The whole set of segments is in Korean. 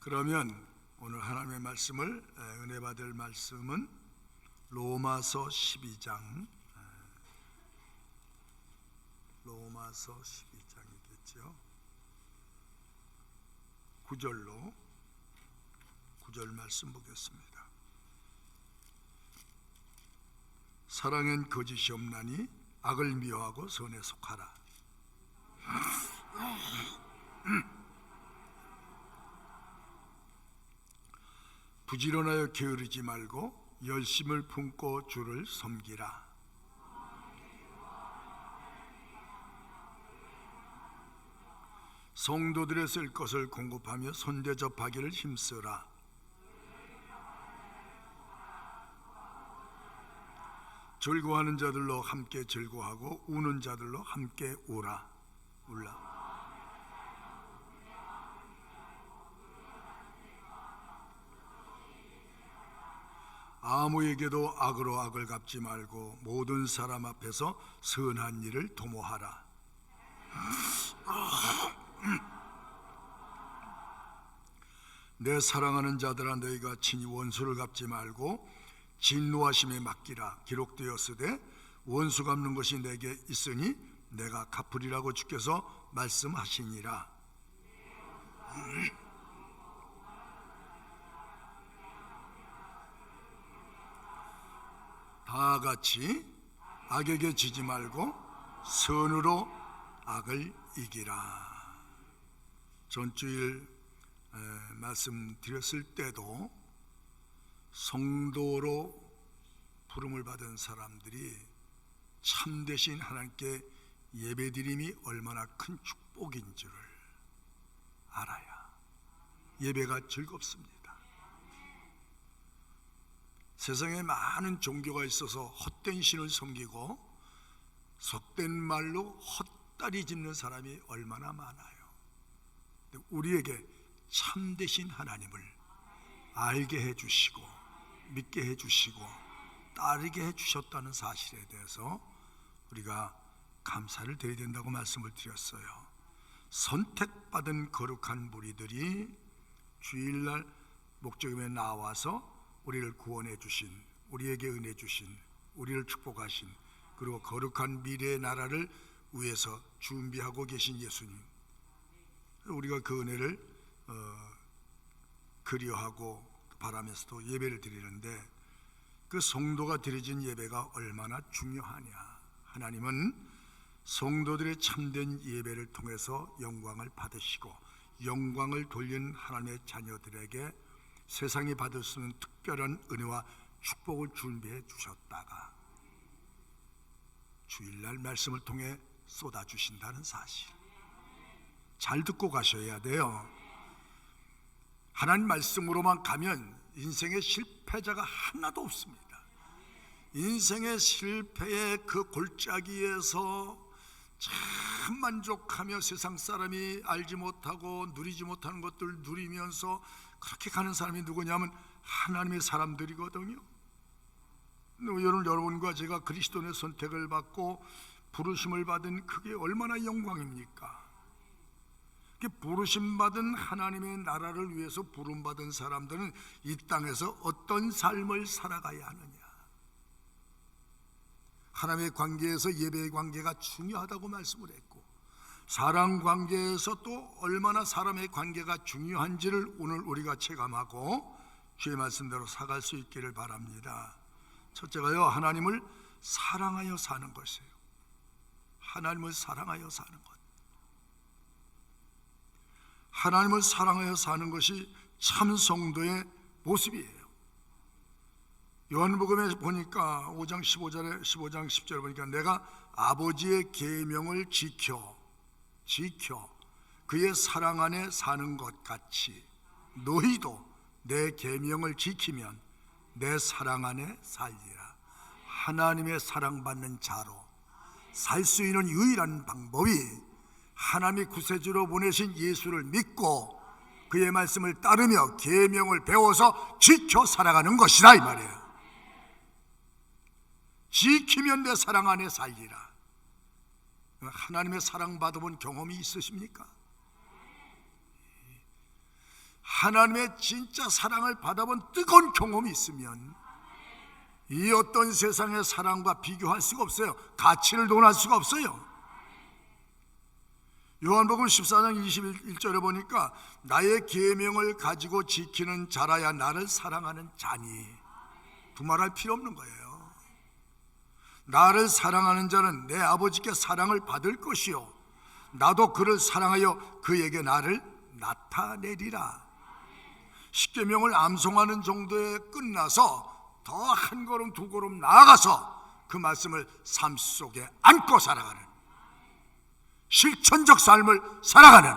그러면 오늘 하나님의 말씀을 은혜 받을 말씀은 로마서 12장, 로마서 12장이겠죠. 9절 말씀 보겠습니다. 사랑엔 거짓이 없나니 악을 미워하고 선에 속하라. 부지런하여 게으르지 말고 열심을 품고 주를 섬기라. 성도들의 쓸 것을 공급하며 손대접하기를 힘쓰라. 즐거워하는 자들로 함께 즐거워하고 우는 자들로 함께 울라. 아무에게도 악으로 악을 갚지 말고 모든 사람 앞에서 선한 일을 도모하라. 내 사랑하는 자들아, 너희가 친히 원수를 갚지 말고 진노하심에 맡기라. 기록되었으되 원수 갚는 것이 내게 있으니 내가 갚으리라고 주께서 말씀하시니라. 다 같이 악에게 지지 말고 선으로 악을 이기라. 전주일 말씀드렸을 때도 성도로 부름을 받은 사람들이 참되신 하나님께 예배드림이 얼마나 큰 축복인 줄을 알아야 예배가 즐겁습니다. 세상에 많은 종교가 있어서 헛된 신을 섬기고 속된 말로 헛다리 짚는 사람이 얼마나 많아요. 우리에게 참되신 하나님을 알게 해주시고 믿게 해주시고 따르게 해주셨다는 사실에 대해서 우리가 감사를 드려야 된다고 말씀을 드렸어요. 선택받은 거룩한 무리들이 주일날 목적임에 나와서 우리를 구원해 주신, 우리에게 은혜 주신, 우리를 축복하신, 그리고 거룩한 미래의 나라를 위해서 준비하고 계신 예수님, 우리가 그 은혜를 그리워하고 바라면서도 예배를 드리는데 그 성도가 드려진 예배가 얼마나 중요하냐. 하나님은 성도들의 참된 예배를 통해서 영광을 받으시고 영광을 돌리는 하나님의 자녀들에게 세상이 받을 수 있는 특별한 은혜와 축복을 준비해 주셨다가 주일날 말씀을 통해 쏟아주신다는 사실 잘 듣고 가셔야 돼요. 하나님 말씀으로만 가면 인생의 실패자가 하나도 없습니다. 인생의 실패의 그 골짜기에서 참 만족하며 세상 사람이 알지 못하고 누리지 못하는 것들 누리면서 그렇게 가는 사람이 누구냐면 하나님의 사람들이거든요. 여러분과 제가 그리스도의 선택을 받고 부르심을 받은 그게 얼마나 영광입니까? 부르심받은 하나님의 나라를 위해서 부름받은 사람들은 이 땅에서 어떤 삶을 살아가야 하느냐. 하나님의 관계에서 예배의 관계가 중요하다고 말씀을 했고 사랑 관계에서 또 얼마나 사람의 관계가 중요한지를 오늘 우리가 체감하고 주의 말씀대로 살아갈 수 있기를 바랍니다. 첫째가요, 하나님을 사랑하여 사는 것이에요. 하나님을 사랑하여 사는 것. 하나님을 사랑하여 사는 것이 참 성도의 모습이에요. 요한복음에 보니까 5장 15장 10절에 보니까 내가 아버지의 계명을 지켜 그의 사랑 안에 사는 것 같이 너희도 내 계명을 지키면 내 사랑 안에 살리라. 하나님의 사랑받는 자로 살 수 있는 유일한 방법이 하나님이 구세주로 보내신 예수를 믿고 그의 말씀을 따르며 계명을 배워서 지켜 살아가는 것이다 이 말이에요. 지키면 내 사랑 안에 살리라. 하나님의 사랑 받아본 경험이 있으십니까? 하나님의 진짜 사랑을 받아본 뜨거운 경험이 있으면 이 어떤 세상의 사랑과 비교할 수가 없어요. 가치를 논할 수가 없어요. 요한복음 14장 21절에 보니까 나의 계명을 가지고 지키는 자라야 나를 사랑하는 자니, 두말할 필요 없는 거예요. 나를 사랑하는 자는 내 아버지께 사랑을 받을 것이요 나도 그를 사랑하여 그에게 나를 나타내리라. 십계명을 암송하는 정도에 끝나서 더 한 걸음 두 걸음 나아가서 그 말씀을 삶 속에 안고 살아가는 실천적 삶을 살아가는,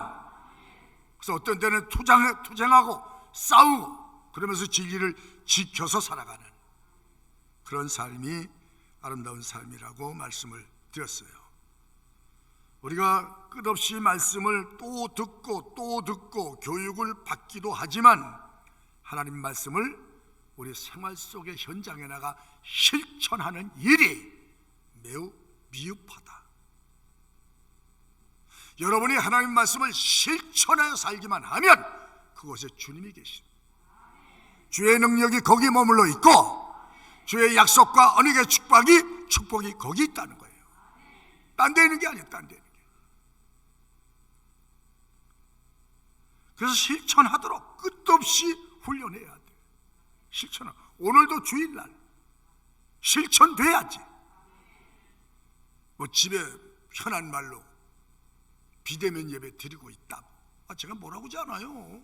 그래서 어떤 때는 투쟁하고 싸우고 그러면서 진리를 지켜서 살아가는 그런 삶이 아름다운 삶이라고 말씀을 드렸어요. 우리가 끝없이 말씀을 또 듣고 교육을 받기도 하지만 하나님 말씀을 우리 생활 속의 현장에 나가 실천하는 일이 매우 미흡하다. 여러분이 하나님 말씀을 실천하여 살기만 하면 그곳에 주님이 계십니다. 주의 능력이 거기 머물러 있고 주의 약속과 언약의 축복이 거기 있다는 거예요. 딴 데 있는 게 아니에요. 딴 데 있는 게. 그래서 실천하도록 끝없이 훈련해야 돼. 실천하. 오늘도 주일날 실천돼야지. 뭐 집에 편한 말로 비대면 예배 드리고 있다. 제가 뭐라고 하지 않아요.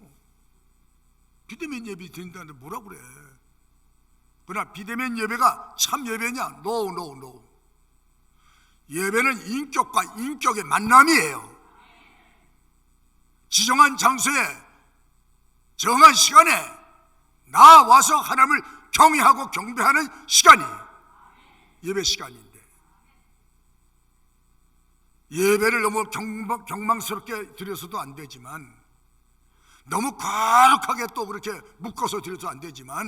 비대면 예배 드린다는데 뭐라고 그래. 그러나 비대면 예배가 참 예배냐? No. 예배는 인격과 인격의 만남이에요. 지정한 장소에 정한 시간에 나와서 하나님을 경외하고 경배하는 시간이 예배 시간인데, 예배를 너무 경망스럽게 드려서도 안 되지만, 너무 거룩하게 또 그렇게 묶어서 드려도 안 되지만,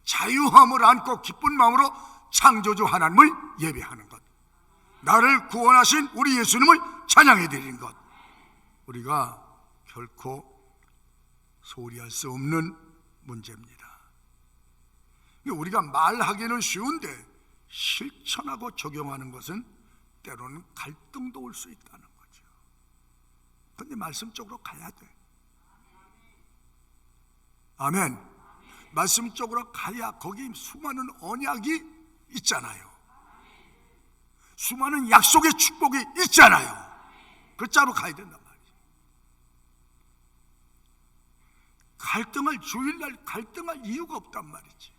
자유함을 안고 기쁜 마음으로 창조주 하나님을 예배하는 것, 나를 구원하신 우리 예수님을 찬양해 드리는 것, 우리가 결코 소홀히 할 수 없는 문제입니다. 우리가 말하기는 쉬운데 실천하고 적용하는 것은 때로는 갈등도 올 수 있다는 거죠. 그런데 말씀적으로 가야 돼. 아멘. 말씀적으로 가야 거기 수많은 언약이 있잖아요. 수많은 약속의 축복이 있잖아요. 그 자로 가야 된단 말이에요. 주일날 갈등할 이유가 없단 말이지.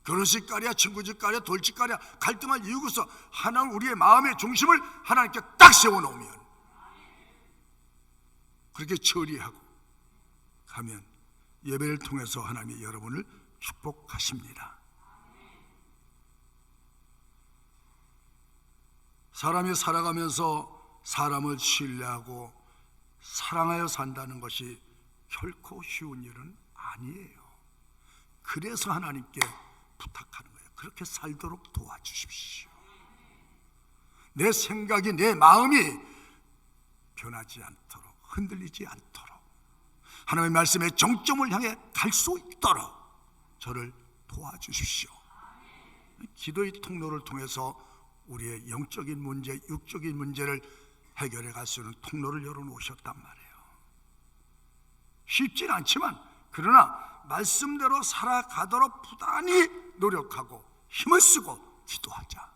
결혼식 가랴, 친구집 가랴, 돌집 가랴 갈등할 이유가 없어. 하나님, 우리의 마음의 중심을 하나님께 딱 세워놓으면, 그렇게 처리하고 가면 예배를 통해서 하나님이 여러분을 축복하십니다. 사람이 살아가면서 사람을 신뢰하고 사랑하여 산다는 것이 결코 쉬운 일은 아니에요. 그래서 하나님께 부탁하는 거예요. 그렇게 살도록 도와주십시오. 내 생각이, 내 마음이 변하지 않도록, 흔들리지 않도록, 하나님의 말씀의 정점을 향해 갈 수 있도록 저를 도와주십시오. 기도의 통로를 통해서 우리의 영적인 문제, 육적인 문제를 해결해 갈 수 있는 통로를 열어놓으셨단 말이에요. 쉽진 않지만, 그러나 말씀대로 살아가도록 부단히 노력하고 힘을 쓰고 기도하자.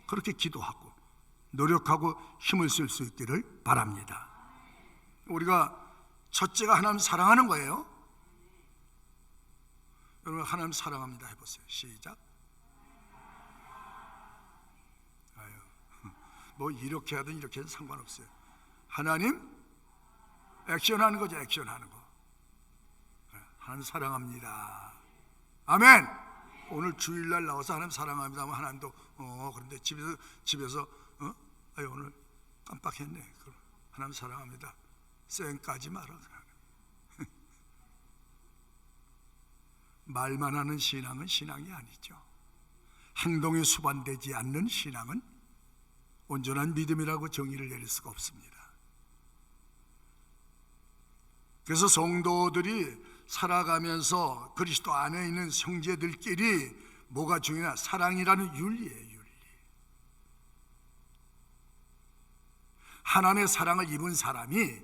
그렇게 기도하고 노력하고 힘을 쓸 수 있기를 바랍니다. 우리가 첫째가 하나님 사랑하는 거예요. 여러분, 하나님 사랑합니다 해보세요. 시작. 뭐 이렇게 하든 이렇게 하든 상관없어요. 하나님 액션하는 거죠. 액션하는 거. 하나님 사랑합니다. 아멘. 오늘 주일날 나와서 하나님 사랑합니다 하면 하나님도 그런데 집에서 오늘 깜빡했네. 하나님 사랑합니다. 쌩까지 말아. 말만 하는 신앙은 신앙이 아니죠. 행동이 수반되지 않는 신앙은 온전한 믿음이라고 정의를 내릴 수가 없습니다. 그래서 성도들이 살아가면서 그리스도 안에 있는 형제들끼리 뭐가 중요하냐? 사랑이라는 윤리예요. 윤리. 하나님의 사랑을 입은 사람이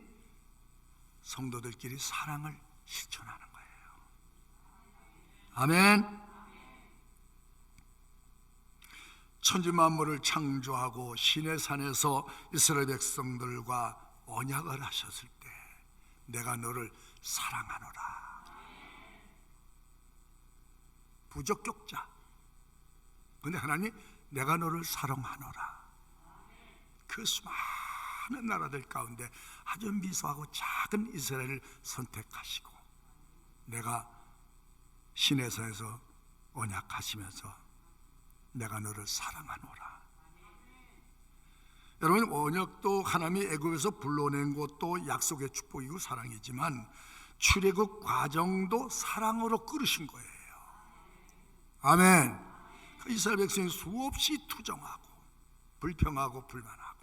성도들끼리 사랑을 실천하는 거예요. 아멘. 천지만물을 창조하고 시내산에서 이스라엘 백성들과 언약을 하셨을 때 내가 너를 사랑하노라. 부적격자. 근데 하나님 내가 너를 사랑하노라. 그 수많은 나라들 가운데 아주 미소하고 작은 이스라엘을 선택하시고 내가 시내산에서 언약하시면서 내가 너를 사랑하노라. 여러분, 언약도 하나님이 애굽에서 불러낸 것도 약속의 축복이고 사랑이지만 출애굽 과정도 사랑으로 끌으신 거예요. 아멘. 이스라엘 백성이 수없이 투정하고 불평하고 불만하고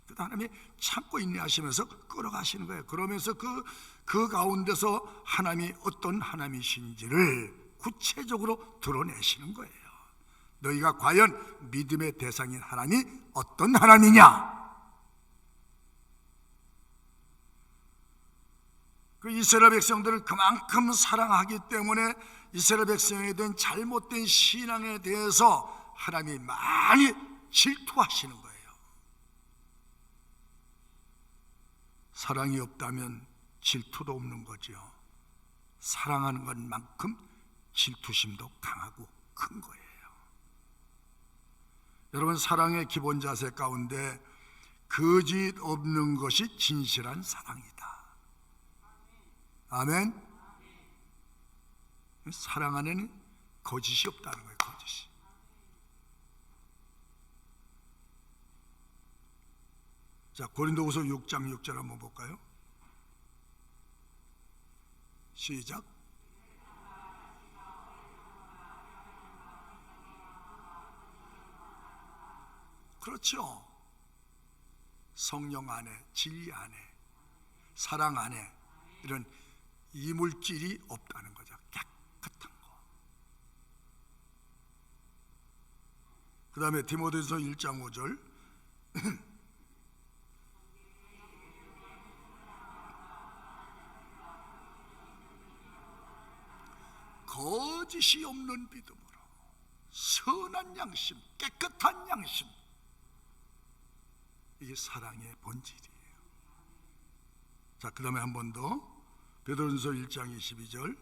그래도 하나님이 참고 인내하시면서 끌어가시는 거예요. 그러면서 그 가운데서 하나님이 어떤 하나님이신지를 구체적으로 드러내시는 거예요. 너희가 과연 믿음의 대상인 하나님이 어떤 하나님이냐? 그 이스라엘 백성들을 그만큼 사랑하기 때문에 이스라엘 백성에 대한 잘못된 신앙에 대해서 하나님이 많이 질투하시는 거예요. 사랑이 없다면 질투도 없는 거죠. 사랑하는 것만큼 질투심도 강하고 큰 거예요. 여러분, 사랑의 기본 자세 가운데 거짓 없는 것이 진실한 사랑이다. 아멘. 사랑 안에는 거짓이 없다는 거예요. 거짓이. 자, 고린도후서 6장 6절 한번 볼까요? 시작. 그렇죠. 성령 안에, 진리 안에, 사랑 안에 이런 이물질이 없다는 거죠. 깨끗한 거. 그 다음에 디모데후서 1장 5절 거짓이 없는 믿음으로 선한 양심, 깨끗한 양심, 이게 사랑의 본질이에요. 자, 그 다음에 한 번 더 베드로전서 1장 22절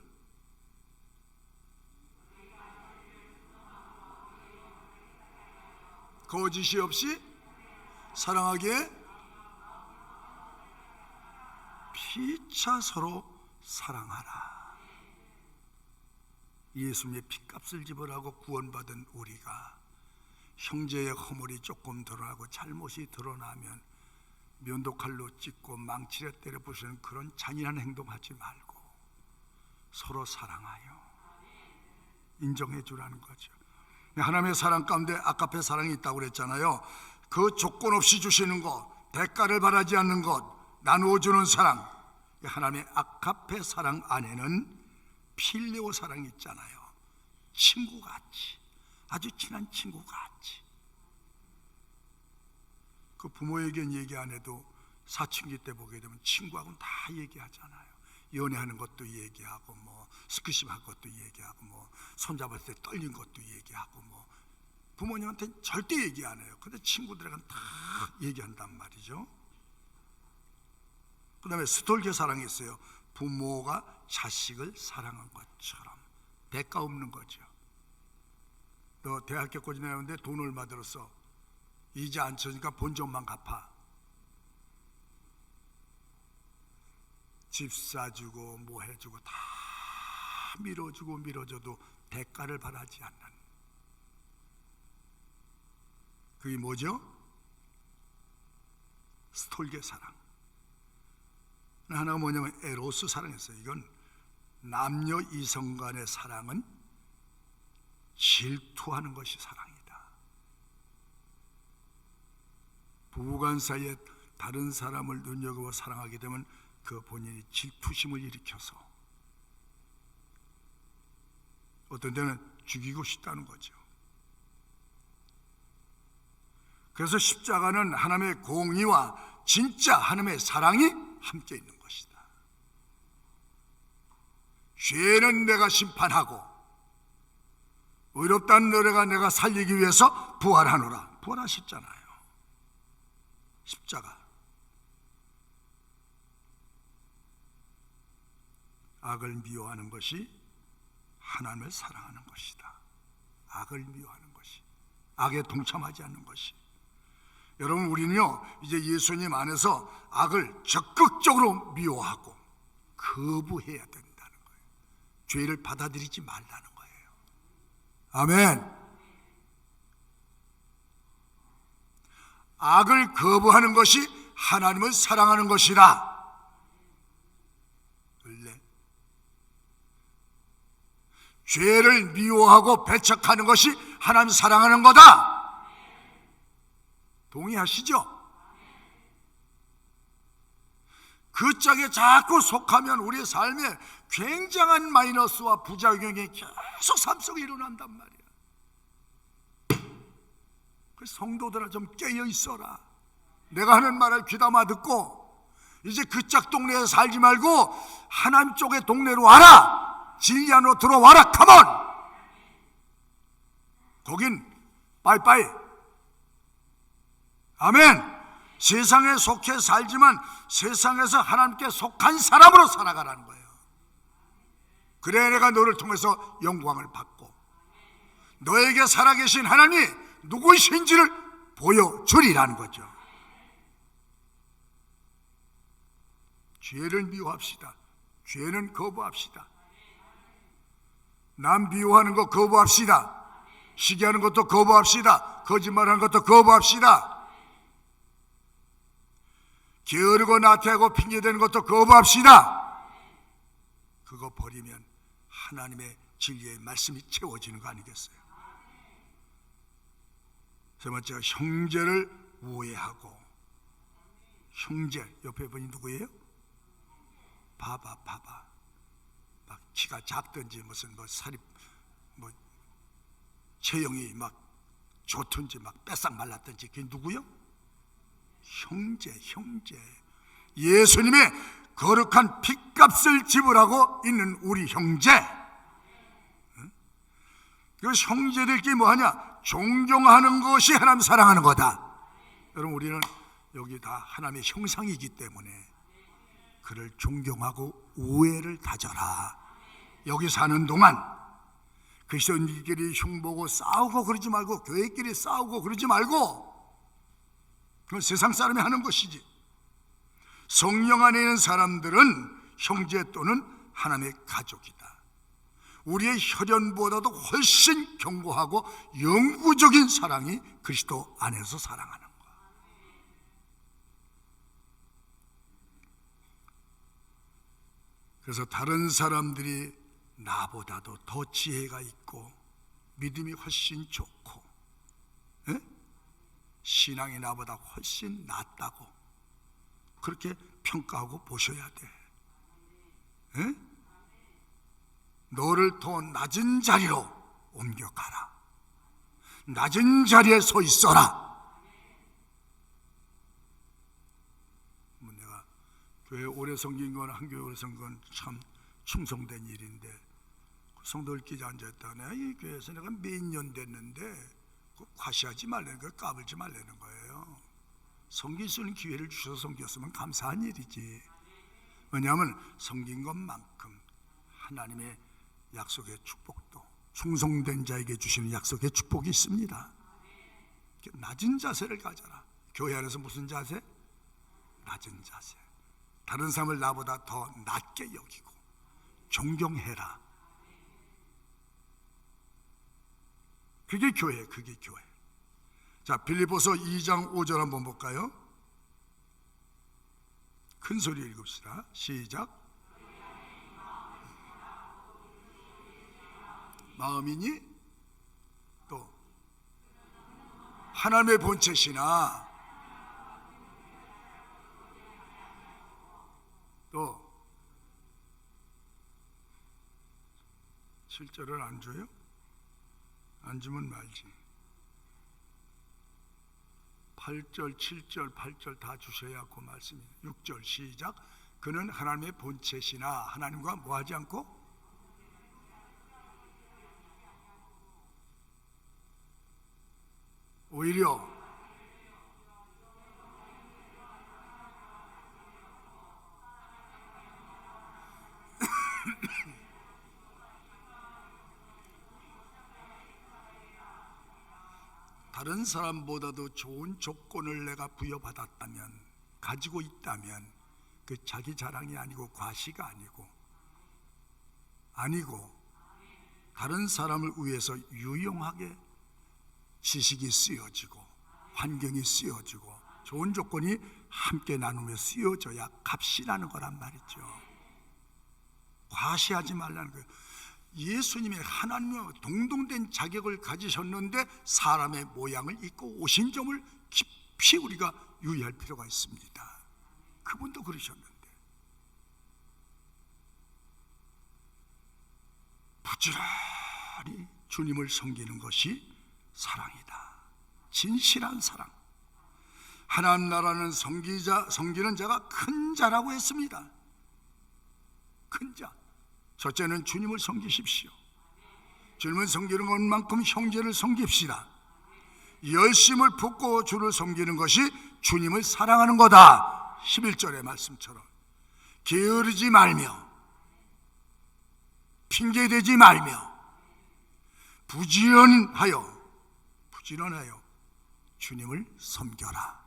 거짓이 없이 사랑하기에 피차 서로 사랑하라. 예수님의 피값을 지불하고 구원받은 우리가 형제의 허물이 조금 드러나고 잘못이 드러나면 면도칼로 찢고 망치려 때려 부수는 그런 잔인한 행동하지 말고 서로 사랑하여 인정해 주라는 거죠. 하나님의 사랑 가운데 아까페 사랑이 있다고 그랬잖아요. 그 조건 없이 주시는 것, 대가를 바라지 않는 것, 나누어 주는 사랑, 하나님의 아카페 사랑 안에는 필레오 사랑이 있잖아요. 친구같이, 아주 친한 친구같이. 그 부모에겐 얘기 안 해도 사춘기 때 보게 되면 친구하고는 다 얘기하잖아요. 연애하는 것도 얘기하고, 뭐 스킨십 할 것도 얘기하고, 뭐 손잡을 때 떨린 것도 얘기하고, 뭐 부모님한테는 절대 얘기 안 해요. 근데 친구들에게는 다 얘기한단 말이죠. 그 다음에 스톨게 사랑이 있어요. 부모가 자식을 사랑한 것처럼 대가 없는 거죠. 너 대학교까지 내는데 돈 얼마 들었어? 이자 안 쳐주니까 본전만 갚아. 집 사주고 뭐 해주고 다 밀어주고 밀어줘도 대가를 바라지 않는, 그게 뭐죠? 스톨게 사랑. 하나가 뭐냐면 에로스 사랑이었어요. 이건 남녀 이성 간의 사랑은 질투하는 것이 사랑이다. 부부간 사이에 다른 사람을 눈여겨보 사랑하게 되면 그 본인이 질투심을 일으켜서 어떤 데는 죽이고 싶다는 거죠. 그래서 십자가는 하나님의 공의와 진짜 하나님의 사랑이 함께 있는 것이다. 죄는 내가 심판하고 의롭다는 너희가 내가 살리기 위해서 부활하노라. 부활하셨잖아요. 십자가. 악을 미워하는 것이 하나님을 사랑하는 것이다. 악을 미워하는 것이, 악에 동참하지 않는 것이. 여러분, 우리는요 이제 예수님 안에서 악을 적극적으로 미워하고 거부해야 된다는 거예요. 죄를 받아들이지 말라는 거예요. 아멘. 악을 거부하는 것이 하나님을 사랑하는 것이라. 죄를 미워하고 배척하는 것이 하나님 사랑하는 거다. 동의하시죠? 그 짝에 자꾸 속하면 우리의 삶에 굉장한 마이너스와 부작용이 계속 삶 속에 일어난단 말이야. 그 성도들아 좀 깨어 있어라. 내가 하는 말을 귀담아 듣고 이제 그 짝 동네에 살지 말고 하나님 쪽의 동네로 와라. 진리 안으로 들어와라. 컴온. 거긴 빠이빠이. 아멘. 세상에 속해 살지만 세상에서 하나님께 속한 사람으로 살아가라는 거예요. 그래야 내가 너를 통해서 영광을 받고 너에게 살아계신 하나님이 누구이신지를 보여주리라는 거죠. 죄를 미워합시다. 죄는 거부합시다. 남 미워하는 거 거부합시다. 시기하는 것도 거부합시다. 거짓말하는 것도 거부합시다. 게으르고 나태하고 핑계대는 것도 거부합시다. 그거 버리면 하나님의 진리의 말씀이 채워지는 거 아니겠어요? 세 번째가 형제를 우애하고. 형제, 옆에 분이 누구예요? 봐봐. 막 키가 작든지 무슨 살이 체형이 막 좋든지 막 뺏싹 말랐든지 그게 누구요? 형제. 예수님의 거룩한 핏값을 지불하고 있는 우리 형제. 그 형제들끼리 뭐하냐? 존경하는 것이 하나님 사랑하는 거다. 여러분, 우리는 여기 다 하나님의 형상이기 때문에 그를 존경하고 우애를 다져라. 여기 사는 동안 그리스도인들끼리 흉보고 싸우고 그러지 말고, 교회끼리 싸우고 그러지 말고, 그건 세상 사람이 하는 것이지. 성령 안에 있는 사람들은 형제 또는 하나님의 가족이다. 우리의 혈연보다도 훨씬 견고하고 영구적인 사랑이 그리스도 안에서 사랑하는 거야. 그래서 다른 사람들이 나보다도 더 지혜가 있고 믿음이 훨씬 좋고 신앙이 나보다 훨씬 낫다고 그렇게 평가하고 보셔야 돼. 너를 더 낮은 자리로 옮겨가라. 낮은 자리에 서 있어라. 내가 교회 오래 섬긴 건, 한 교회 오래 섬긴 건 참 충성된 일인데, 성도들끼리 앉아있다가 내가 이 교회에서 내가 몇 년 됐는데 과시하지 말라는 거예요. 까불지 말라는 거예요. 섬길 수 있는 기회를 주셔서 섬겼으면 감사한 일이지. 왜냐하면 섬긴 것만큼 하나님의 약속의 축복도, 충성된 자에게 주시는 약속의 축복이 있습니다. 낮은 자세를 가져라. 교회 안에서 무슨 자세? 낮은 자세. 다른 사람을 나보다 더 낮게 여기고 존경해라. 그게 교회, 그게 교회. 자, 빌립보서 2장 5절 한번 볼까요? 큰 소리로 읽읍시다. 시작. 마음이니 또 하나님의 본체시나 또 7절을 안 줘요? 안 주면 말지. 8절, 7절, 8절 다 주셔야 그 말씀이에요. 6절 시작. 그는 하나님의 본체시나 하나님과 뭐하지 않고 오히려 다른 사람보다도 좋은 조건을 내가 부여받았다면, 가지고 있다면, 그 자기 자랑이 아니고 과시가 아니고 다른 사람을 위해서 유용하게 지식이 쓰여지고 환경이 쓰여지고 좋은 조건이 함께 나누며 쓰여져야 값이 나는 거란 말이죠. 과시하지 말라는 거예요. 예수님의 하나님과 동등된 자격을 가지셨는데 사람의 모양을 입고 오신 점을 깊이 우리가 유의할 필요가 있습니다. 그분도 그러셨는데 부지런히 주님을 섬기는 것이 사랑이다. 진실한 사랑. 하나님 나라는 섬기는 자가 큰 자라고 했습니다. 큰 자. 첫째는 주님을 섬기십시오. 주님을 섬기는 것만큼 형제를 섬깁시다. 열심을 붓고 주를 섬기는 것이 주님을 사랑하는 거다. 11절의 말씀처럼 게으르지 말며 핑계대지 말며 부지런하여 주님을 섬겨라.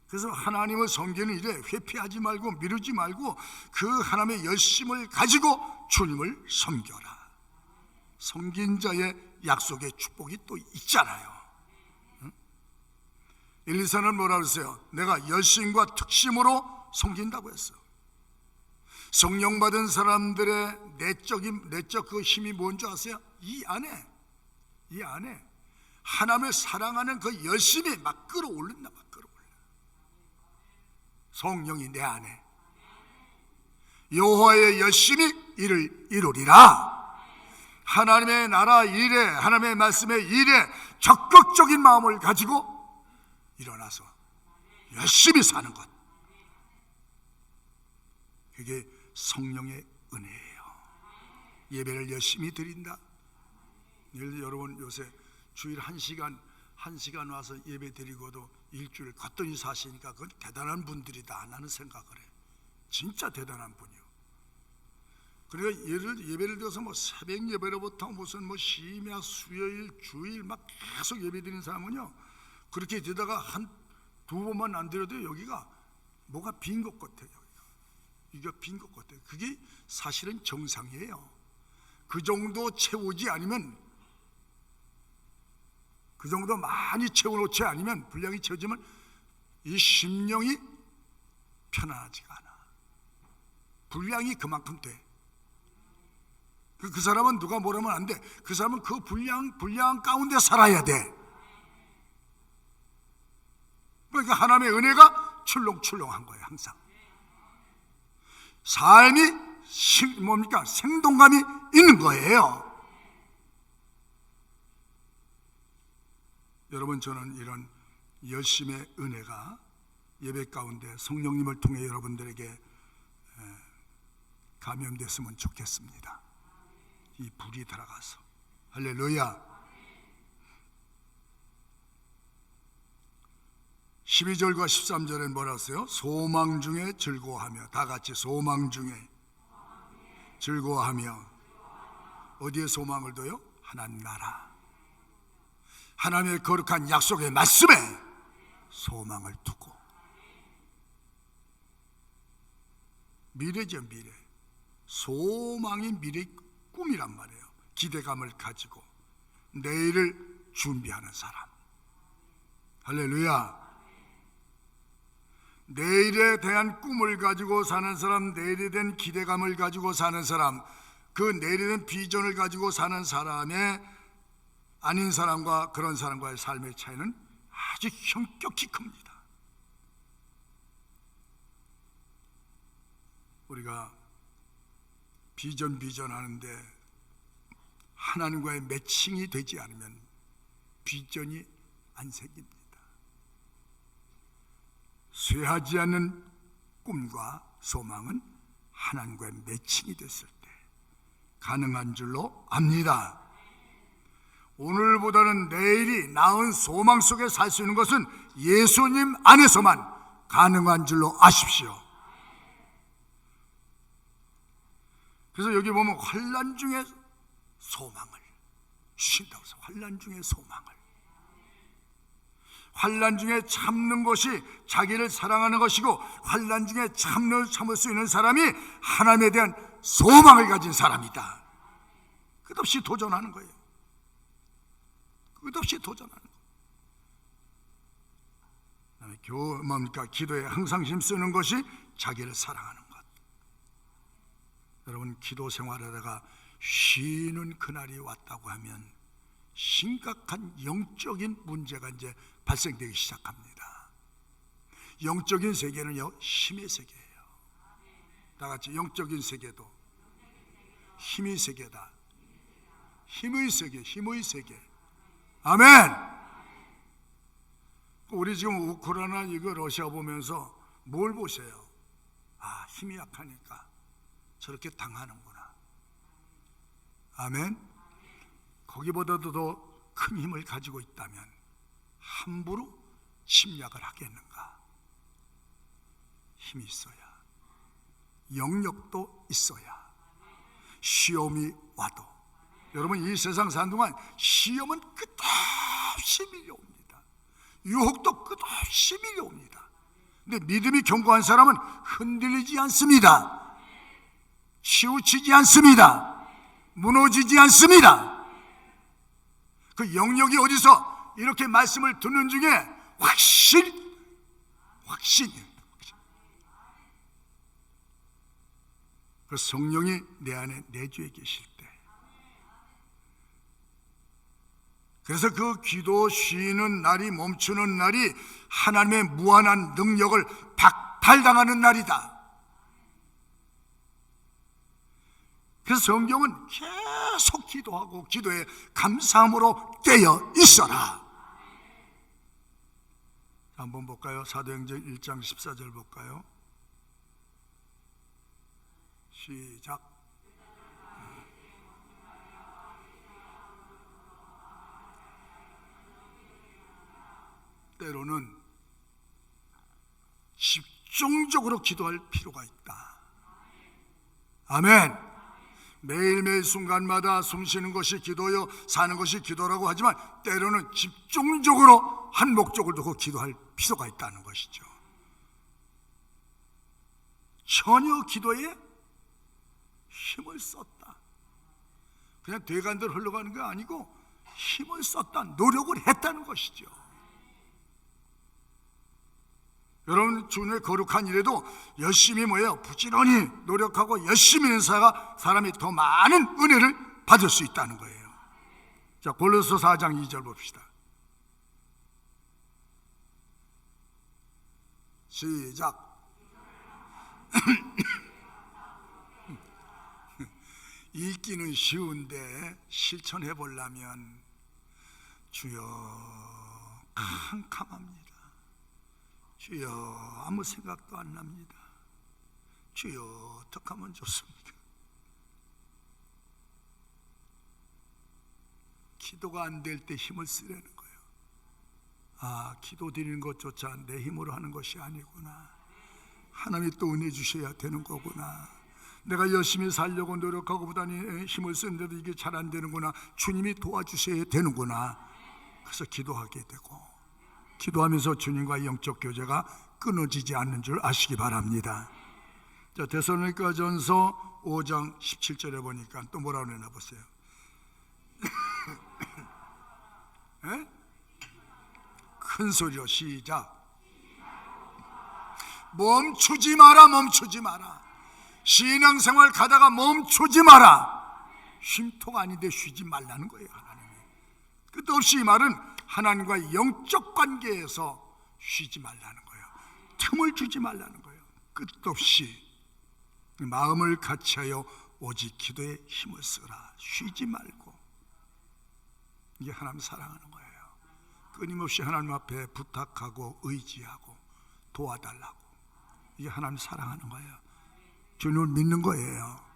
그래서 하나님을 섬기는 일에 회피하지 말고 미루지 말고 그 하나님의 열심을 가지고 주님을 섬겨라. 섬긴 자의 약속의 축복이 또 있잖아요. 1, 2사는 뭐라 그랬어요? 내가 열심과 특심으로 섬긴다고 했어. 성령 받은 사람들의 내적 그 힘이 뭔지 아세요? 이 안에 하나님을 사랑하는 그 열심이 막 끌어올린다. 성령이 내 안에 여호와의 열심히 이를 이루리라. 하나님의 나라 일에, 하나님의 말씀의 일에 적극적인 마음을 가지고 일어나서 열심히 사는 것, 그게 성령의 은혜예요. 예배를 열심히 드린다. 여러분 요새 주일 1시간 와서 예배 드리고도 일주일 갔더니 사시니까 그건 대단한 분들이다 나는 생각을 해. 진짜 대단한 분이요. 그러니까 예배를 들어서 뭐 새벽 예배로부터 무슨 뭐 심야 수요일 주일 막 계속 예배 드리는 사람은요, 그렇게 되다가 한 두 번만 안 드려도 여기가 뭐가 빈 것 같아요. 여기가 빈 것 같아요. 그게 사실은 정상이에요. 그 정도 채우지 않으면, 그 정도 많이 채워놓지 않으면, 분량이 채워지면 이 심령이 편안하지가 않아. 분량이 그만큼 돼. 그 사람은 누가 뭐라면 안 돼. 그 사람은 그 분량 가운데 살아야 돼. 그러니까 하나님의 은혜가 출렁출렁한 거예요. 항상 삶이 생동감이 있는 거예요. 여러분, 저는 이런 열심의 은혜가 예배 가운데 성령님을 통해 여러분들에게 감염됐으면 좋겠습니다. 이 불이 들어가서. 할렐루야. 12절과 13절엔 뭐라 했어요? 소망 중에 즐거워하며. 다 같이 소망 중에 즐거워하며. 어디에 소망을 둬요? 하나님 나라, 하나님의 거룩한 약속의 말씀에 소망을 두고. 미래죠, 미래. 소망이 미래의 꿈이란 말이에요. 기대감을 가지고 내일을 준비하는 사람. 할렐루야. 내일에 대한 꿈을 가지고 사는 사람, 내일에 대한 기대감을 가지고 사는 사람, 그 내일에 대한 비전을 가지고 사는 사람의 아닌 사람과 그런 사람과의 삶의 차이는 아주 현격히 큽니다. 우리가 비전 하는데 하나님과의 매칭이 되지 않으면 비전이 안 생깁니다. 쇠하지 않는 꿈과 소망은 하나님과의 매칭이 됐을 때 가능한 줄로 압니다. 오늘보다는 내일이 나은 소망 속에 살 수 있는 것은 예수님 안에서만 가능한 줄로 아십시오. 그래서 여기 보면 환난 중에 소망을 주신다고 해서 환난 중에 소망을, 환난 중에 참는 것이 자기를 사랑하는 것이고, 환난 중에 참을 수 있는 사람이 하나님에 대한 소망을 가진 사람이다. 끝없이 도전하는 거예요. 끝없이 도전하는 거예요. 뭡니까? 기도에 항상 힘쓰는 것이 자기를 사랑하는 것. 여러분, 기도 생활하다가 쉬는 그날이 왔다고 하면 심각한 영적인 문제가 이제 발생되기 시작합니다. 영적인 세계는요, 힘의 세계예요. 다 같이 영적인 세계도 힘의 세계다. 힘의 세계, 힘의 세계. 아멘. 우리 지금 우크라이나 이거 러시아 보면서 뭘 보세요? 아, 힘이 약하니까 저렇게 당하는구나. 아멘. 거기보다도 더 큰 힘을 가지고 있다면 함부로 침략을 하겠는가? 힘이 있어야, 영역도 있어야, 시험이 와도. 여러분, 이 세상 사는 동안 시험은 끝없이 밀려옵니다. 유혹도 끝없이 밀려옵니다. 근데 믿음이 견고한 사람은 흔들리지 않습니다. 치우치지 않습니다. 무너지지 않습니다. 그 영역이 어디서 이렇게 말씀을 듣는 중에 확신이, 그 성령이 내 안에 내주에 계실 때, 그래서 그 기도 쉬는 날이, 멈추는 날이 하나님의 무한한 능력을 박탈당하는 날이다. 그래서 성경은 계속 기도하고 기도에 감사함으로 깨어 있어라. 한번 볼까요? 사도행전 1장 14절 볼까요? 시작. 때로는 집중적으로 기도할 필요가 있다. 아멘. 매일매일 순간마다 숨쉬는 것이 기도요, 사는 것이 기도라고 하지만 때로는 집중적으로 한 목적을 두고 기도할 필요가 있다는 것이죠. 전혀 기도에 힘을 썼다, 그냥 대간대로 흘러가는 게 아니고 힘을 썼다, 노력을 했다는 것이죠. 여러분, 주님의 거룩한 일에도 열심히 부지런히 노력하고 열심히 있는 사람이 더 많은 은혜를 받을 수 있다는 거예요. 자, 골로새 4장 2절 봅시다. 시작. 읽기는 쉬운데 실천해 보려면 주여 캄캄합니다. 주여 아무 생각도 안 납니다. 주여 어떻게 하면 좋습니까? 기도가 안 될 때 힘을 쓰려는 거예요. 아, 기도 드리는 것조차 내 힘으로 하는 것이 아니구나. 하나님이 또 은혜 주셔야 되는 거구나. 내가 열심히 살려고 노력하고 보다니 힘을 쓰는데도 이게 잘 안 되는구나. 주님이 도와주셔야 되는구나. 그래서 기도하게 되고, 기도하면서 주님과의 영적 교제가 끊어지지 않는 줄 아시기 바랍니다. 자, 데살로니가전서 5장 17절에 보니까 또 뭐라고 그러나 보세요. 큰 소리로 시작. 멈추지 마라, 멈추지 마라. 신앙생활 가다가 멈추지 마라. 쉼터가 아닌데 쉬지 말라는 거예요. 하나님이 끝없이 이 말은 하나님과의 영적 관계에서 쉬지 말라는 거예요. 틈을 주지 말라는 거예요. 끝없이 마음을 같이하여 오직 기도에 힘을 쓰라. 쉬지 말고. 이게 하나님 사랑하는 거예요. 끊임없이 하나님 앞에 부탁하고 의지하고 도와달라고. 이게 하나님 사랑하는 거예요. 주님을 믿는 거예요.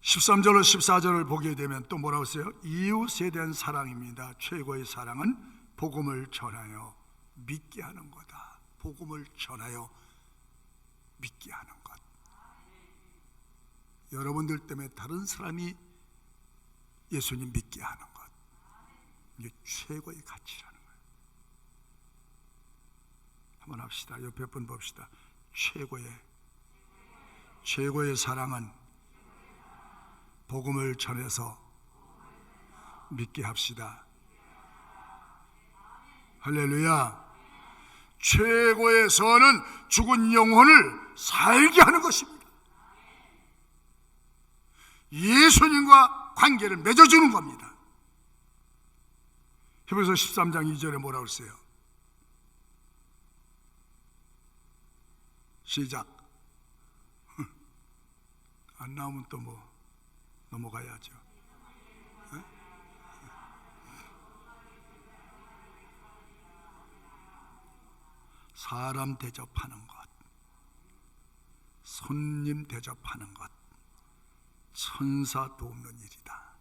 13절로 14절을 보게 되면 또 뭐라고 써요? 이웃에 대한 사랑입니다. 최고의 사랑은 복음을 전하여 믿게 하는 거다. 복음을 전하여 믿게 하는 것. 여러분들 때문에 다른 사람이 예수님 믿게 하는 것. 이게 최고의 가치라는 거예요. 한번 합시다. 옆에 분 봅시다. 최고의 사랑은 복음을 전해서 믿게 합시다. 할렐루야. 최고의 선은 죽은 영혼을 살게 하는 것입니다. 예수님과 관계를 맺어주는 겁니다. 히브리서 13장 2절에 뭐라고 했어요? 시작. 안 나오면 또 뭐 넘어가야죠. 네? 사람 대접하는 것, 손님 대접하는 것, 천사 돕는 일이다.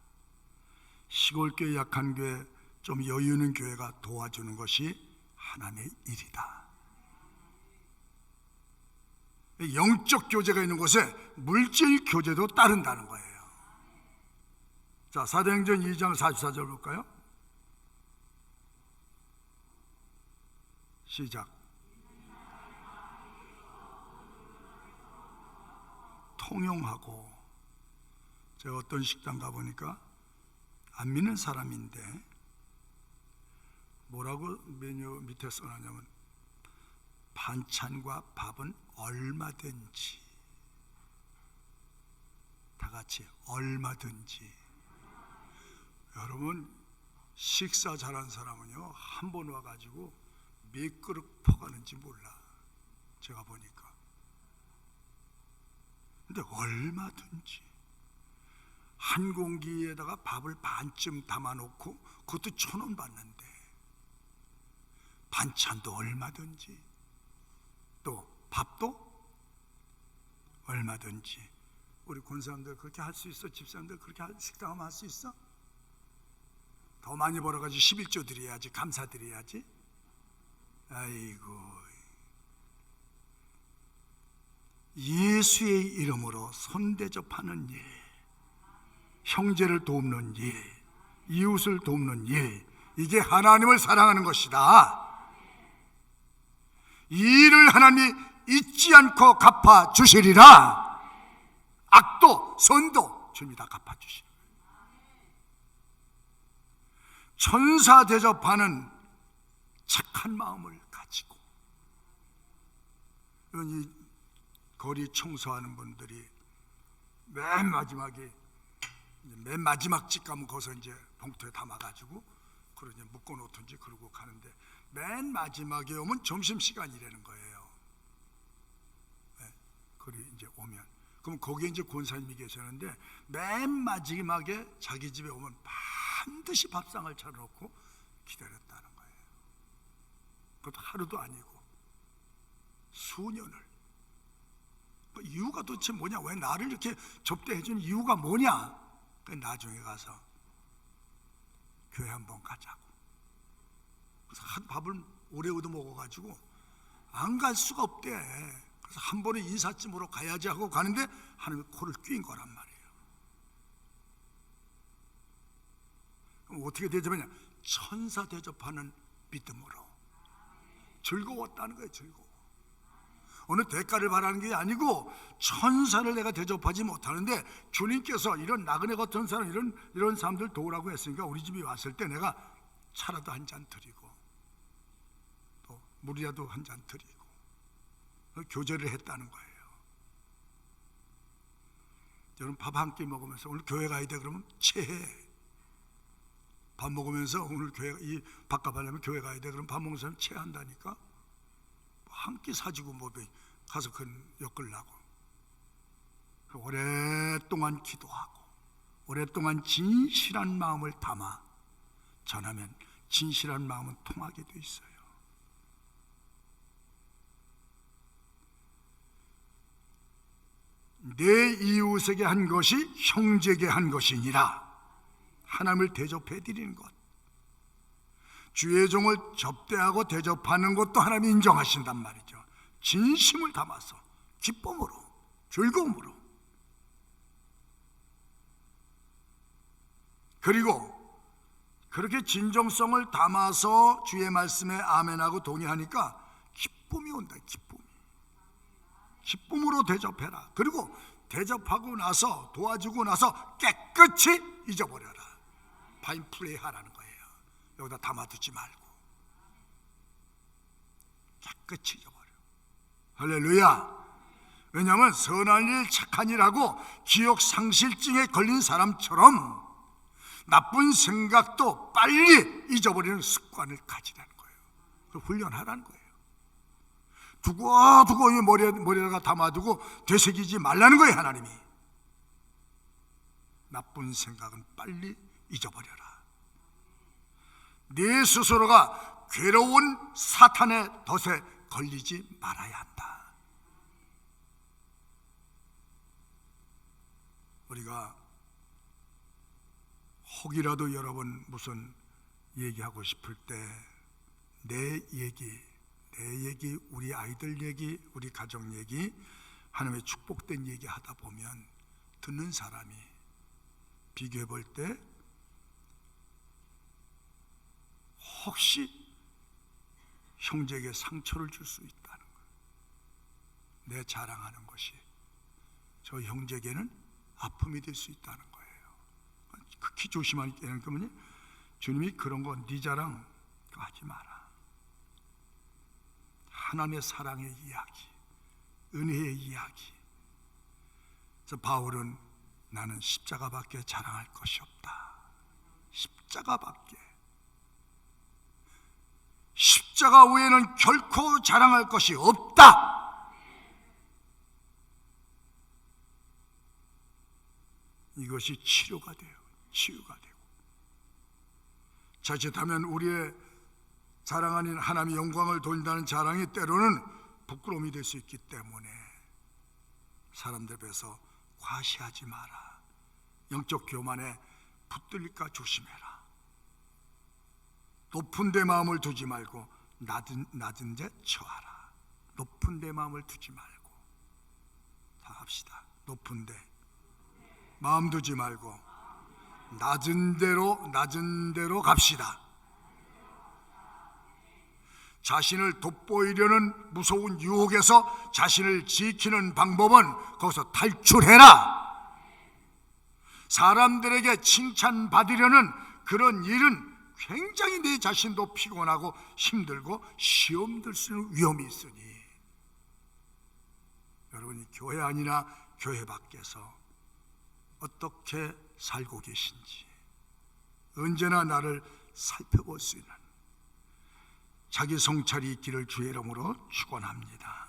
시골교회, 약한 교회, 좀 여유 있는 교회가 도와주는 것이 하나님의 일이다. 영적 교제가 있는 곳에 물질 교제도 따른다는 거예요. 자, 사도행전 2장 44절 볼까요? 시작. 통용하고. 제가 어떤 식당 가보니까 안 믿는 사람인데 뭐라고 메뉴 밑에 써놨냐면 반찬과 밥은 얼마든지, 다 같이 얼마든지. 여러분, 식사 잘한 사람은요 한 번 와가지고 몇 그릇 퍼가는지 몰라. 제가 보니까. 근데 얼마든지 한 공기에다가 밥을 반쯤 담아놓고 그것도 1,000원 받는데 반찬도 얼마든지 또 밥도 얼마든지. 우리 권사님들 그렇게 할 수 있어? 집사님들 그렇게 식당하면 할 수 있어? 더 많이 벌어가지고 11조 드려야지, 감사드려야지. 아이고. 예수의 이름으로 손대접하는 일, 형제를 돕는 일, 이웃을 돕는 일, 이게 하나님을 사랑하는 것이다. 이 일을 하나님이 잊지 않고 갚아주시리라. 악도 선도 주님이 다 갚아주시리라. 천사 대접하는 착한 마음을 가지고. 이 거리 청소하는 분들이 맨 마지막 집 가면 거기서 이제 봉투에 담아가지고 그걸 이제 묶어놓든지 그러고 가는데, 맨 마지막에 오면 점심시간이라는 거예요. 네, 거리 이제 오면. 그럼 거기에 이제 권사님이 계셨는데 맨 마지막에 자기 집에 오면 반드시 밥상을 차려놓고 기다렸다는 거예요. 그것도 하루도 아니고 수년을. 그 이유가 도대체 뭐냐? 왜 나를 이렇게 접대해 준 이유가 뭐냐? 그 나중에 가서 교회 한번 가자고. 그래서 밥을 오래 얻어 먹어가지고 안 갈 수가 없대. 그래서 한 번에 인사쯤으로 가야지 하고 가는데 하나님이 코를 퀨인 거란 말이에요. 그럼 어떻게 대접하냐? 천사 대접하는 믿음으로. 즐거웠다는 거예요. 즐거워. 어느 대가를 바라는 게 아니고 천사를 내가 대접하지 못하는데 주님께서 이런 나그네 같은 사람, 이런 사람들 도우라고 했으니까 우리 집에 왔을 때 내가 차라도 한 잔 드리고 또 물이라도 한 잔 드리고 교제를 했다는 거예요. 여러분, 밥 한 끼 먹으면서 오늘 교회 가야 돼 그러면 체해. 밥 먹으면서 오늘 교회, 이 밥값 하려면 교회 가야 돼 그러면 밥 먹는 사람 체한다니까. 한 끼 사주고 뭐 가서 그 엮으려고. 오랫동안 기도하고 오랫동안 진실한 마음을 담아 전하면 진실한 마음은 통하게 돼 있어요. 내 이웃에게 한 것이 형제에게 한 것이니라. 하나님을 대접해 드리는 것, 주의 종을 접대하고 대접하는 것도 하나님이 인정하신단 말이죠. 진심을 담아서 기쁨으로 즐거움으로. 그리고 그렇게 진정성을 담아서 주의 말씀에 아멘하고 동의하니까 기쁨이 온다. 기쁨으로 대접해라. 그리고 대접하고 나서 도와주고 나서 깨끗이 잊어버려라. 파인 플레이 하라는 거예요. 여기다 담아두지 말고 깨끗이 잊어버려. 할렐루야. 왜냐하면 선한 일 착한 일하고 기억상실증에 걸린 사람처럼 나쁜 생각도 빨리 잊어버리는 습관을 가지라는 거예요. 그걸 훈련하라는 거예요. 두고 머리에다가 담아두고 되새기지 말라는 거예요. 하나님이 나쁜 생각은 빨리 잊어버려라. 네 스스로가 괴로운 사탄의 덫에 걸리지 말아야 한다. 우리가 혹이라도 여러 번 무슨 얘기하고 싶을 때 내 얘기, 우리 아이들 얘기, 우리 가정 얘기, 하나님의 축복된 얘기 하다 보면 듣는 사람이 비교해 볼 때 혹시 형제에게 상처를 줄 수 있다는 거예요. 내 자랑하는 것이 저 형제에게는 아픔이 될 수 있다는 거예요. 극히 조심하는 거면요, 주님이 그런 거 네 자랑 하지 마라. 하나님의 사랑의 이야기, 은혜의 이야기. 그래서 바울은 나는 십자가밖에 자랑할 것이 없다. 십자가 외에는 결코 자랑할 것이 없다. 이것이 치료가 돼요. 치유가 되고 자칫하면 우리의 자랑 아닌 하나님의 영광을 돌린다는 자랑이 때로는 부끄러움이 될 수 있기 때문에 사람들 앞에서 과시하지 마라. 영적 교만에 붙들릴까 조심해라. 높은 데 마음을 두지 말고 낮은 데 처하라. 높은 데 마음을 두지 말고. 다 합시다. 높은 데 마음 두지 말고 낮은 데로 갑시다. 자신을 돋보이려는 무서운 유혹에서 자신을 지키는 방법은 거기서 탈출해라. 사람들에게 칭찬받으려는 그런 일은 굉장히 내 자신도 피곤하고 힘들고 시험 들 수 있는 위험이 있으니 여러분이 교회 안이나 교회 밖에서 어떻게 살고 계신지 언제나 나를 살펴볼 수 있는 자기 성찰이 있기를 주의 이름으로 축원합니다.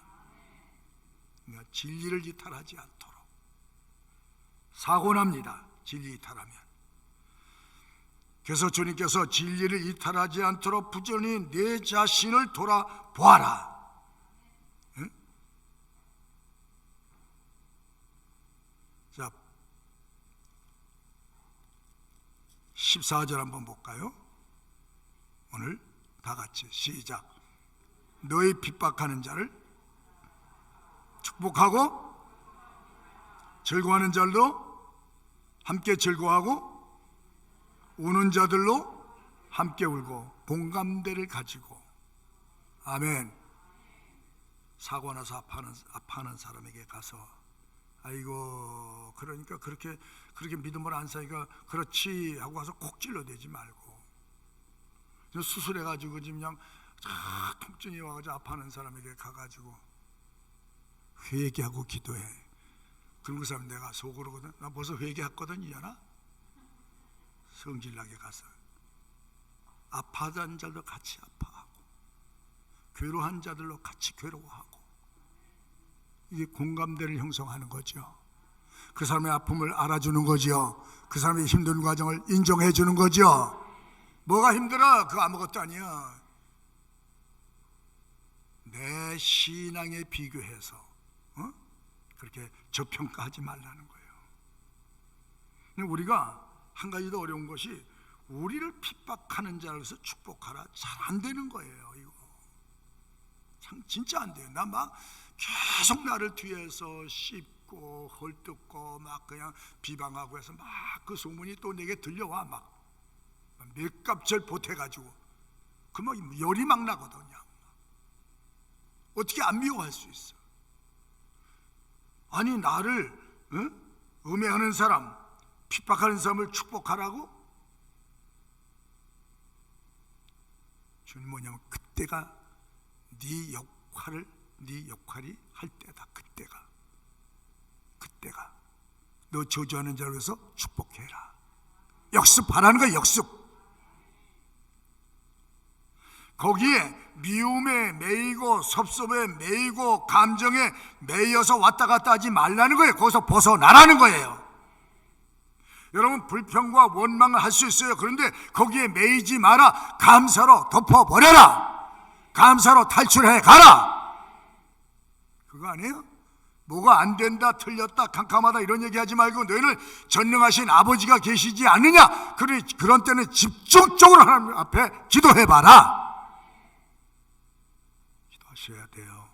진리를 이탈하지 않도록. 사고납니다. 진리 이탈하면. 그래서 주님께서 진리를 이탈하지 않도록 부지런히 내 자신을 돌아보아라. 응? 자, 14절 한번 볼까요? 오늘 다 같이 시작. 너희 핍박하는 자를 축복하고 즐거워하는 자들도 함께 즐거워하고 우는 자들로 함께 울고 공감대를 가지고. 아멘. 사고 나서 아파하는 사람에게 가서 아이고 그러니까 그렇게 믿음을 안 사니까 그렇지 하고 가서 콕 찔러대지 말고 수술해가지고 지금 그냥 통증이 와가지고 아파하는 사람에게 가가지고 회개하고 기도해. 그럼 그 사람 내가 속으로거든. 나 벌써 회개했거든 이잖아. 성질나게 가서 아파하는 자들도 같이 아파하고 괴로워한 자들로 같이 괴로워하고 이게 공감대를 형성하는 거죠. 그 사람의 아픔을 알아주는 거죠. 그 사람의 힘든 과정을 인정해 주는 거죠. 뭐가 힘들어? 그거 아무것도 아니야. 내 신앙에 비교해서 그렇게 저평가하지 말라는 거예요. 근데 우리가 한 가지 더 어려운 것이 우리를 핍박하는 자로서 축복하라. 잘 안 되는 거예요. 이거 참 진짜 안 돼요. 나 막 계속 나를 뒤에서 씹고 헐뜯고 막 그냥 비방하고 해서 막 그 소문이 또 내게 들려와. 막 몇 갑절 보태가지고 그 막 열이 막 나거든요. 어떻게 안 미워할 수 있어? 아니 나를 음해하는 사람, 핍박하는 사람을 축복하라고? 주님 뭐냐면 그때가 네 역할이 할 때다. 그때가 너 저주하는 자를 위해서 축복해라. 역습하라는 거야. 역습. 거기에 미움에 매이고 섭섭에 매이고 감정에 매여서 왔다 갔다 하지 말라는 거예요. 거기서 벗어나라는 거예요. 여러분 불평과 원망을 할 수 있어요. 그런데 거기에 매이지 마라. 감사로 덮어버려라. 감사로 탈출해 가라. 그거 아니에요? 뭐가 안 된다, 틀렸다, 캄캄하다 이런 얘기하지 말고 너희는 전능하신 아버지가 계시지 않느냐? 그런 때는 집중적으로 하나님 앞에 기도해봐라. 기도하셔야 돼요.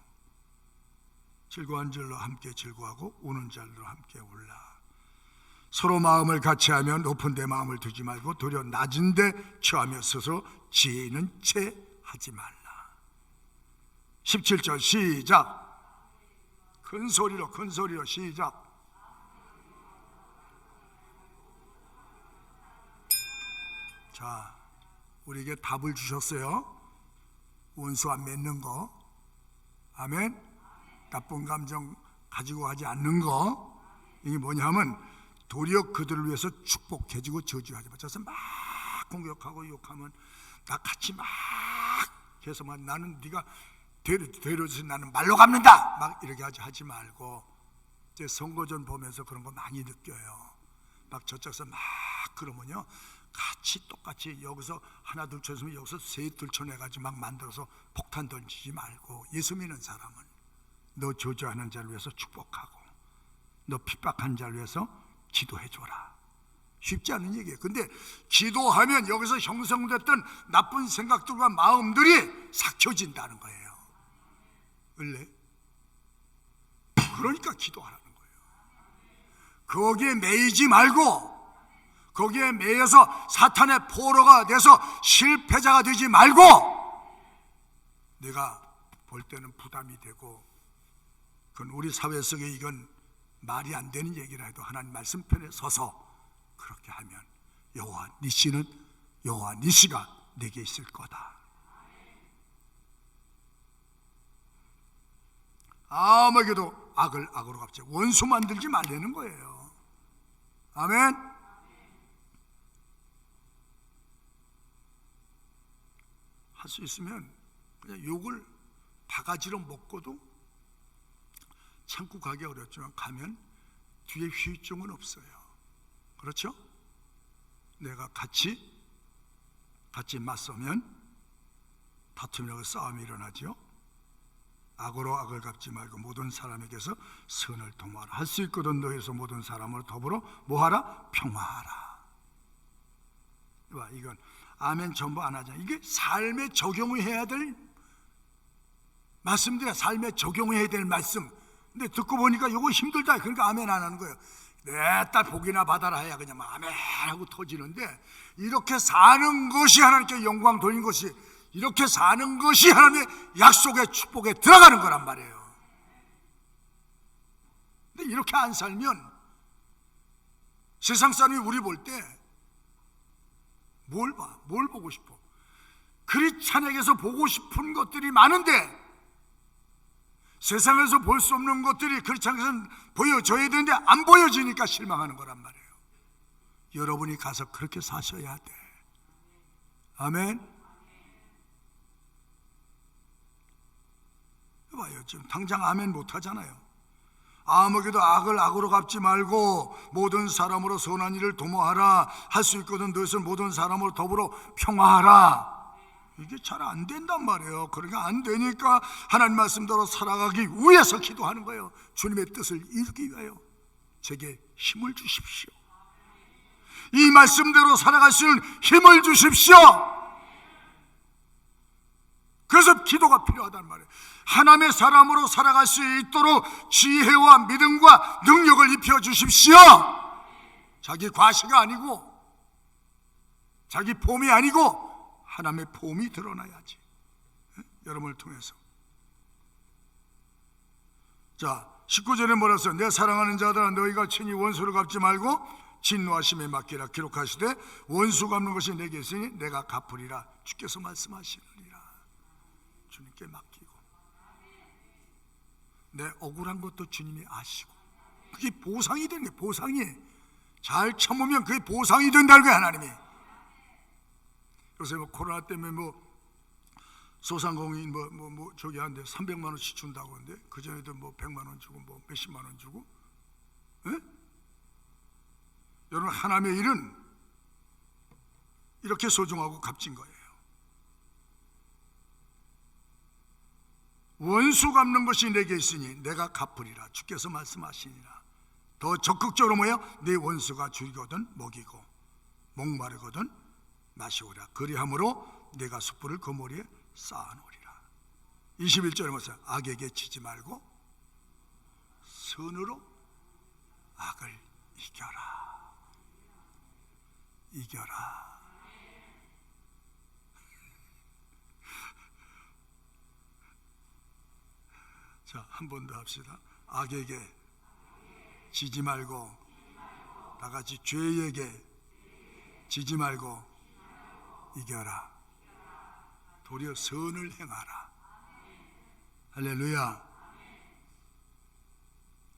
즐거운 절로 함께 즐거워하고 우는 절로 함께 울라. 서로 마음을 같이 하며 높은 데 마음을 두지 말고 도리어 낮은 데 처하며 스스로 지는 채 하지 말라. 17절 시작. 큰 소리로 시작. 자, 우리에게 답을 주셨어요. 원수 안 맺는 거. 아멘. 나쁜 감정 가지고 하지 않는 거. 이게 뭐냐면 도리어 그들을 위해서 축복해주고 저주하지 마. 저서 막 공격하고 욕하면 나 같이 막 해서 막 나는 네가 되려줘서 나는 말로 갚는다 막 이렇게 하지 말고. 제 선거전 보면서 그런 거 많이 느껴요. 막 저쪽에서 막 그러면요 같이 똑같이 여기서 하나 들쳐주면 여기서 세 들쳐내가지고 막 만들어서 폭탄 던지지 말고. 예수 믿는 사람은 너 저주하는 자를 위해서 축복하고 너 핍박한 자를 위해서 기도해줘라. 쉽지 않은 얘기예요. 근데 기도하면 여기서 형성됐던 나쁜 생각들과 마음들이 삭혀진다는 거예요. 원래 그러니까 기도하라는 거예요. 거기에 매이지 말고, 거기에 매여서 사탄의 포로가 돼서 실패자가 되지 말고, 내가 볼 때는 부담이 되고 그건 우리 사회 속에 이건 말이 안 되는 얘기라 해도 하나님 말씀편에 서서 그렇게 하면 여호와 니시가 내게 있을 거다. 아무에게도 악을 악으로 갚지 원수 만들지 말라는 거예요. 아멘. 할 수 있으면 그냥 욕을 바가지로 먹고도 참고 가기 어렵지만 가면 뒤에 후유증은 없어요. 그렇죠? 내가 같이 맞서면 다툼이라고 싸움이 일어나죠. 악으로 악을 갚지 말고 모든 사람에게서 선을 도모하라. 할 수 있거든 너희에서 모든 사람으로 더불어 뭐하라? 평화하라. 이건 아멘 전부 안 하잖아. 이게 삶에 적용을 해야 될 말씀들이야. 삶에 적용해야 될 말씀. 근데 듣고 보니까 이거 힘들다. 그러니까 아멘 안 하는 거예요. 내 딸 복이나 받아라 해야 그냥 아멘 하고 터지는데, 이렇게 사는 것이 하나님께 영광 돌린 것이, 이렇게 사는 것이 하나님의 약속의 축복에 들어가는 거란 말이에요. 근데 이렇게 안 살면 세상 사람이 우리 볼 때 뭘 봐? 뭘 보고 싶어? 크리스찬에게서 보고 싶은 것들이 많은데 세상에서 볼 수 없는 것들이 크리스찬에서는 보여줘야 되는데 안 보여지니까 실망하는 거란 말이에요. 여러분이 가서 그렇게 사셔야 돼. 아멘. 봐요. 지금 당장 아멘 못 하잖아요. 아무에게도 악을 악으로 갚지 말고 모든 사람으로 선한 일을 도모하라. 할 수 있거든 너희는 모든 사람으로 더불어 평화하라. 이게 잘 안 된단 말이에요. 그러니까 안 되니까 하나님 말씀대로 살아가기 위해서 기도하는 거예요. 주님의 뜻을 이루기 위하여 제게 힘을 주십시오. 이 말씀대로 살아갈 수 있는 힘을 주십시오. 그래서 기도가 필요하단 말이에요. 하나님의 사람으로 살아갈 수 있도록 지혜와 믿음과 능력을 입혀 주십시오. 자기 과시가 아니고 자기 폼이 아니고 하나님의 폼이 드러나야지. 여러분을 통해서. 자, 19절에 뭐라 써요? 내 사랑하는 자들아 너희가 친히 원수를 갚지 말고 진노하심에 맡기라. 기록하시되 원수 갚는 것이 내게 있으니 내가 갚으리라. 주께서 말씀하시느니라. 주님께 맡기고 내 억울한 것도 주님이 아시고 그게 보상이 되는 거예요. 보상이 잘 참으면 그게 보상이 된다는 거예요. 하나님이. 요새 뭐 코로나 때문에 뭐 소상공인 저기 한데 300만 원씩 준다고 하는데 그 전에도 뭐 100만 원 주고 뭐 몇십만 원 주고. 에? 여러분 하나님의 일은 이렇게 소중하고 값진 거예요. 원수 갚는 것이 내게 있으니 내가 갚으리라. 주께서 말씀하시니라. 더 적극적으로 뭐예요? 네 원수가 줄이거든 먹이고 목마르거든 마시오라. 그리함으로 내가 숯불을 그 머리에 쌓아놓으리라. 21절에 뭐죠? 악에게 지지 말고 선으로 악을 이겨라. 이겨라. 자, 한 번 더 합시다. 악에게 지지 말고 다 같이 죄에게 지지 말고 이겨라. 도리어 선을 행하라. 할렐루야.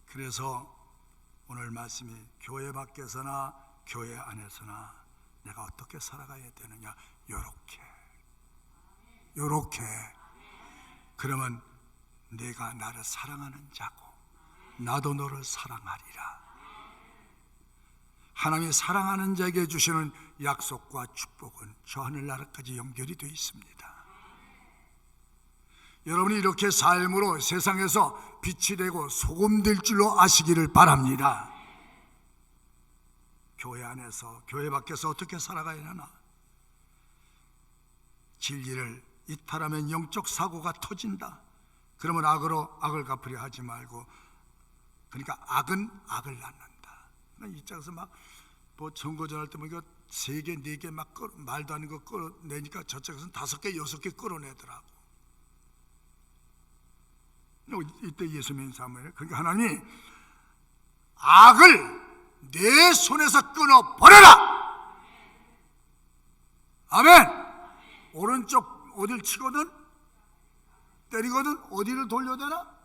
그래서 오늘 말씀이 교회 밖에서나 교회 안에서나 내가 어떻게 살아가야 되느냐. 요렇게 그러면 내가 나를 사랑하는 자고 나도 너를 사랑하리라. 하나님이 사랑하는 자에게 주시는 약속과 축복은 저 하늘나라까지 연결이 되어 있습니다. 여러분이 이렇게 삶으로 세상에서 빛이 되고 소금 될 줄로 아시기를 바랍니다. 교회 안에서 교회 밖에서 어떻게 살아가야 하나. 진리를 이탈하면 영적 사고가 터진다. 그러면 악으로 악을 갚으려 하지 말고, 그러니까 악은 악을 낳는다. 이 장에서 막 뭐 정거전할 때 뭐 이거 3개, 4개 막 말도 안 되는 거 끌어내니까 저쪽에서는 5개, 6개 끌어내더라고. 이때 예수 믿는 사람이에요. 그러니까 하나님이 악을 내 손에서 끊어버려라. 아멘. 오른쪽 어딜 치거든 때리거든 어디를 돌려대나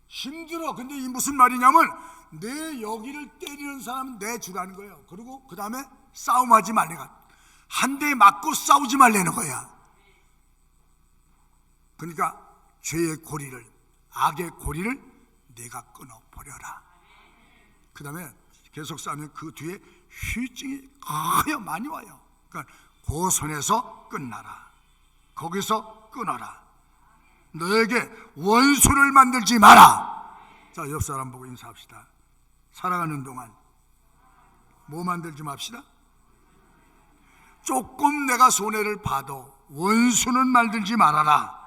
힘들어. 근데 이 무슨 말이냐면 내 여기를 때리는 사람은 내 주라는 거예요. 그리고 그 다음에 싸움하지 말래가. 한 대 맞고 싸우지 말라는 거야. 그러니까 죄의 고리를, 악의 고리를 내가 끊어버려라. 그 다음에 계속 싸우면 그 뒤에 휴증이 거의 많이 와요. 그러니까 그 손에서 끝나라. 거기서 끊어라. 너에게 원수를 만들지 마라. 자, 옆 사람 보고 인사합시다. 살아가는 동안 뭐 만들지 맙시다. 조금 내가 손해를 봐도 원수는 만들지 말아라.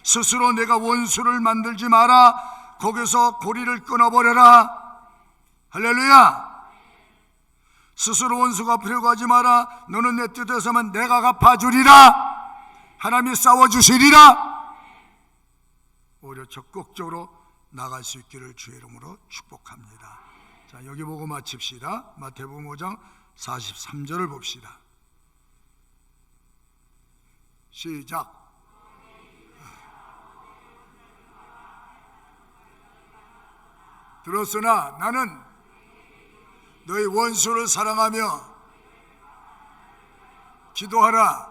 스스로 내가 원수를 만들지 마라. 거기서 고리를 끊어버려라. 할렐루야. 스스로 원수가 필요가 하지 마라. 너는 내 뜻에서만 내가 갚아주리라. 하나님이 싸워주시리라. 오히려 적극적으로 나갈 수 있기를 주의 이름으로 축복합니다. 자, 여기 보고 마칩시다. 마태복음 5장 43절을 봅시다. 시작. 들었으나 나는 너희 원수를 사랑하며 기도하라.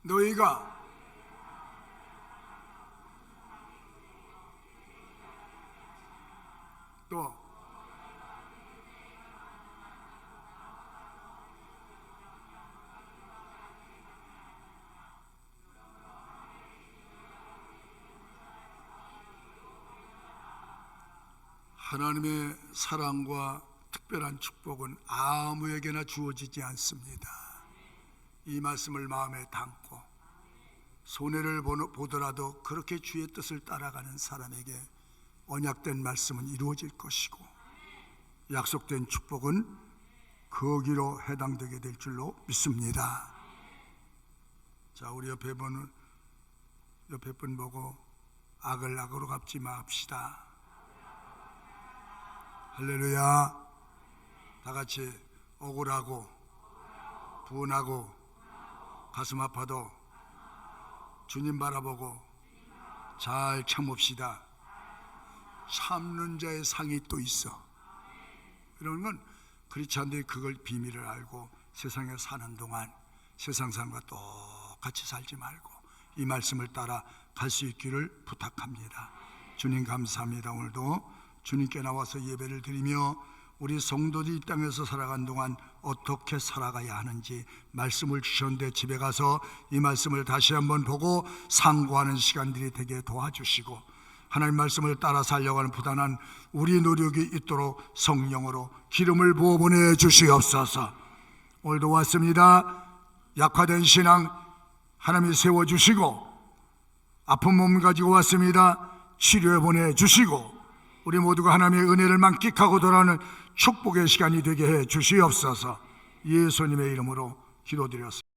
너희가 또 하나님의 사랑과 특별한 축복은 아무에게나 주어지지 않습니다. 이 말씀을 마음에 담고 손해를 보더라도 그렇게 주의 뜻을 따라가는 사람에게 언약된 말씀은 이루어질 것이고 약속된 축복은 거기로 해당되게 될 줄로 믿습니다. 자, 우리 옆에 분 보고 악을 악으로 갚지 맙시다. 할렐루야. 다 같이 억울하고 분하고 가슴 아파도 주님 바라보고 잘 참읍시다. 참는 자의 상이 또 있어. 이런 건 그렇지 않은데 그걸 비밀을 알고 세상에 사는 동안 세상 사람과 똑같이 살지 말고 이 말씀을 따라 갈 수 있기를 부탁합니다. 주님 감사합니다. 오늘도 주님께 나와서 예배를 드리며 우리 성도들이 이 땅에서 살아간 동안 어떻게 살아가야 하는지 말씀을 주셨는데 집에 가서 이 말씀을 다시 한번 보고 상고하는 시간들이 되게 도와주시고 하나님 말씀을 따라 살려가는 부단한 우리 노력이 있도록 성령으로 기름을 부어 보내주시옵소서. 오늘도 왔습니다. 약화된 신앙 하나님이 세워주시고 아픈 몸 가지고 왔습니다. 치료해 보내주시고 우리 모두가 하나님의 은혜를 만끽하고 돌아오는 축복의 시간이 되게 해 주시옵소서. 예수님의 이름으로 기도드렸습니다.